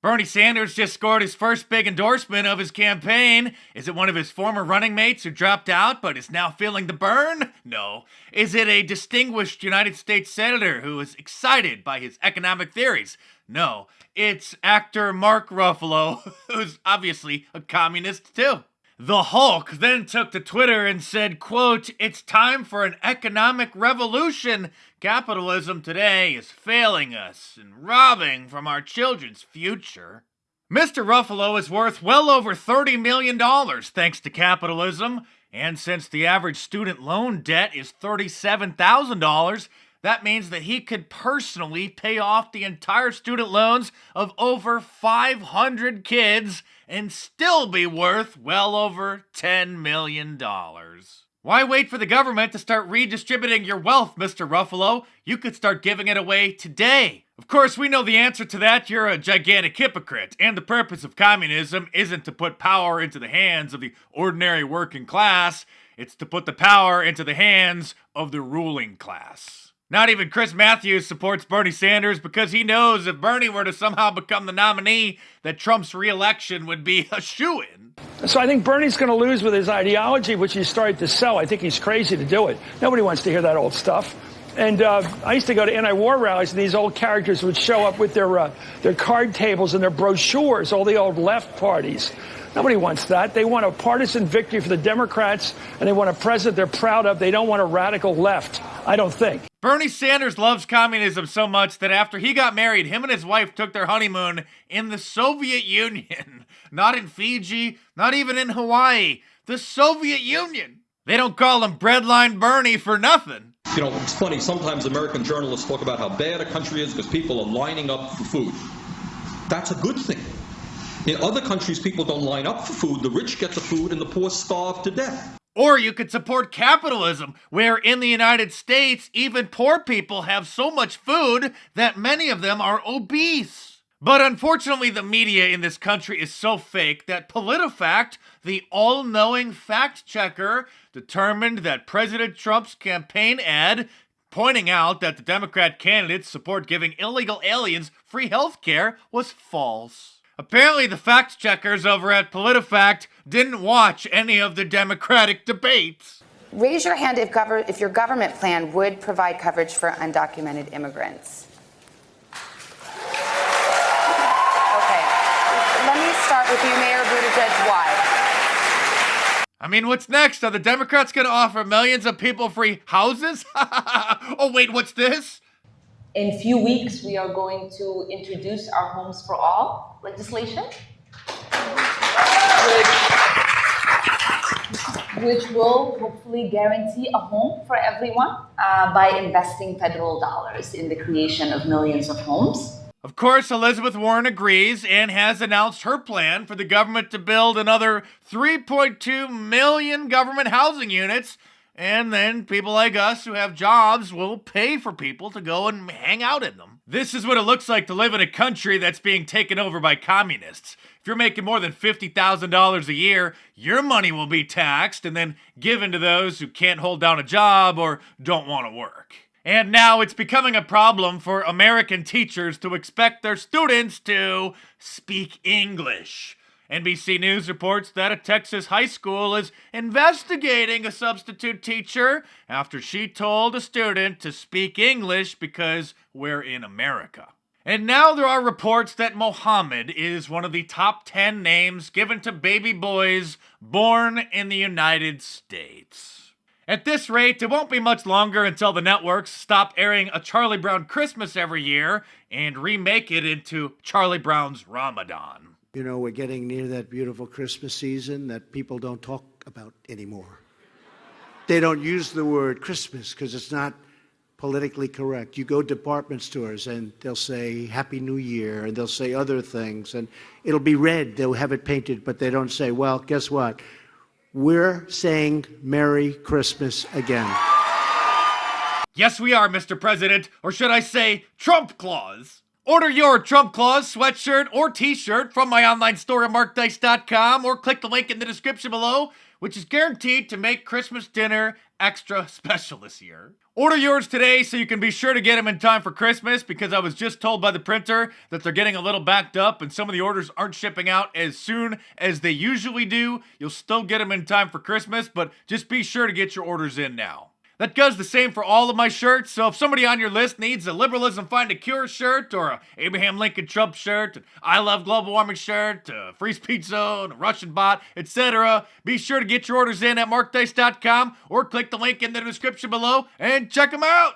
Bernie Sanders just scored his first big endorsement of his campaign. Is it one of his former running mates who dropped out but is now feeling the burn? No. Is it a distinguished United States senator who is excited by his economic theories? No. It's actor Mark Ruffalo, who's obviously a communist too. The Hulk then took to Twitter and said, quote, "It's time for an economic revolution. Capitalism today is failing us and robbing from our children's future." Mr. Ruffalo is worth well over $30 million thanks to capitalism, and since the average student loan debt is $37,000, that means that he could personally pay off the entire student loans of over 500 kids and still be worth well over $10 million. Why wait for the government to start redistributing your wealth, Mr. Ruffalo? You could start giving it away today. Of course, we know the answer to that. You're a gigantic hypocrite, and the purpose of communism isn't to put power into the hands of the ordinary working class. It's to put the power into the hands of the ruling class. Not even Chris Matthews supports Bernie Sanders because he knows if Bernie were to somehow become the nominee, that Trump's re-election would be a shoo-in. So I think Bernie's going to lose with his ideology, which he's started to sell. I think he's crazy to do it. Nobody wants to hear that old stuff. And I used to go to anti-war rallies, and these old characters would show up with their card tables and their brochures, all the old left parties. Nobody wants that. They want a partisan victory for the Democrats, and they want a president they're proud of. They don't want a radical left, I don't think. Bernie Sanders loves communism so much that after he got married, him and his wife took their honeymoon in the Soviet Union. Not in Fiji, not even in Hawaii. The Soviet Union. They don't call him Breadline Bernie for nothing. You know, it's funny, sometimes American journalists talk about how bad a country is because people are lining up for food. That's a good thing. In other countries, people don't line up for food. The rich get the food and the poor starve to death. Or you could support capitalism, where in the United States, even poor people have so much food that many of them are obese. But unfortunately, the media in this country is so fake that PolitiFact, the all-knowing fact-checker, determined that President Trump's campaign ad pointing out that the Democrat candidates support giving illegal aliens free health care was false. Apparently, the fact-checkers over at PolitiFact didn't watch any of the Democratic debates. Raise your hand if your government plan would provide coverage for undocumented immigrants. Okay, let me start with you, Mayor Buttigieg. Why? I mean, what's next? Are the Democrats going to offer millions of people free houses? Oh, wait, what's this? In a few weeks, we are going to introduce our Homes for All legislation, which will hopefully guarantee a home for everyone by investing federal dollars in the creation of millions of homes. Of course, Elizabeth Warren agrees and has announced her plan for the government to build another 3.2 million government housing units. And then people like us who have jobs will pay for people to go and hang out in them. This is what it looks like to live in a country that's being taken over by communists. If you're making more than $50,000 a year, your money will be taxed and then given to those who can't hold down a job or don't want to work. And now it's becoming a problem for American teachers to expect their students to speak English. NBC News reports that a Texas high school is investigating a substitute teacher after she told a student to speak English because we're in America. And now there are reports that Mohammed is one of the top 10 names given to baby boys born in the United States. At this rate, it won't be much longer until the networks stop airing A Charlie Brown Christmas every year and remake it into Charlie Brown's Ramadan. You know, we're getting near that beautiful Christmas season that people don't talk about anymore. They don't use the word Christmas because it's not politically correct. You go to department stores and they'll say Happy New Year and they'll say other things and it'll be red. They'll have it painted, but they don't say, well, guess what? We're saying Merry Christmas again. Yes, we are, Mr. President, or should I say Trump Claus. Order your Trump Claus sweatshirt or t-shirt from my online store at markdice.com or click the link in the description below, which is guaranteed to make Christmas dinner extra special this year. Order yours today so you can be sure to get them in time for Christmas, because I was just told by the printer that they're getting a little backed up and some of the orders aren't shipping out as soon as they usually do. You'll still get them in time for Christmas, but just be sure to get your orders in now. That goes the same for all of my shirts, so if somebody on your list needs a Liberalism Find a Cure shirt, or a Abraham Lincoln Trump shirt, an I Love Global Warming shirt, a Free Speech Zone, a Russian bot, etc., be sure to get your orders in at markdice.com or click the link in the description below and check them out!